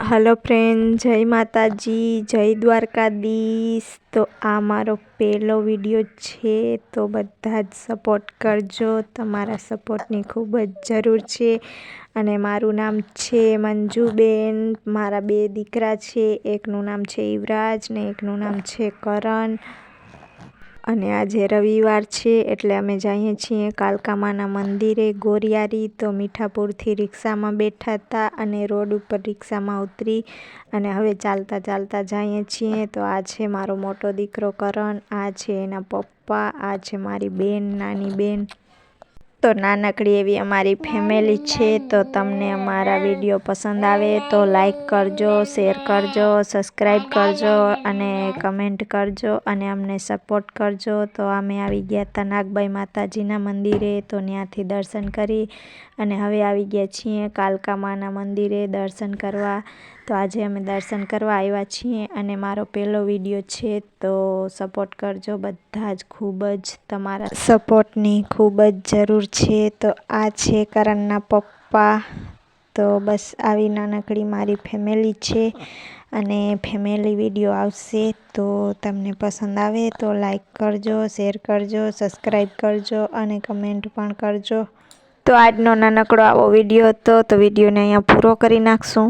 Hello friend, જય માતાજી, જય દ્વારકાધીશ। તો આ મારો પહેલો વિડીયો છે, તો બધા જ સપોર્ટ કરજો। તમારા સપોર્ટની ખૂબ જ જરૂર છે। અને મારું નામ છે મંજુબેન। મારા 2 દીકરા છે, એકનું નામ છે યુવરાજ ને એકનું નામ છે કરણ। અને આજે રવિવાર છે એટલે અમે જઈએ છીએ કાલકામાના મંદિરે ગોરિયારી। તો મીઠાપુરથી રિક્ષામાં બેઠા હતા અને રોડ ઉપર રિક્ષામાં ઉતરી અને હવે ચાલતા ચાલતા જઈએ છીએ। તો આ છે મારો મોટો દીકરો કરણ, આ છે એના પપ્પા, આ છે મારી બેન, નાની બેન। તો નાનકડી એવી અમારી ફેમિલી છે। તો તમને અમારા વિડીયો પસંદ આવે તો લાઈક કરજો, શેર કરજો, સબસ્ક્રાઈબ કરજો અને કમેન્ટ કરજો અને અમને સપોર્ટ કરજો। તો અમે આવી ગયા હતા નાગબાઈ માતાજીના મંદિરે, તો ત્યાંથી દર્શન કરી અને હવે આવી ગયા છીએ કાલકામાના મંદિરે દર્શન કરવા। તો આજે અમે દર્શન કરવા આવ્યા છીએ અને મારો પહેલો વિડીયો છે, તો સપોર્ટ કરજો બધા જ। ખૂબ જ તમારા સપોર્ટની ખૂબ જ જરૂર છે। તો આ છે કરણના પપ્પા। તો બસ આવી નાનકડી મારી ફેમિલી છે અને ફેમિલી વિડીયો આવશે। તો તમને પસંદ આવે તો લાઈક કરજો, શેર કરજો, સબસ્ક્રાઈબ કરજો અને કમેન્ટ પણ કરજો। તો આજનો નાનકડો આવો વિડીયો હતો, તો વિડીયોને અહીંયા પૂરો કરી નાખશું।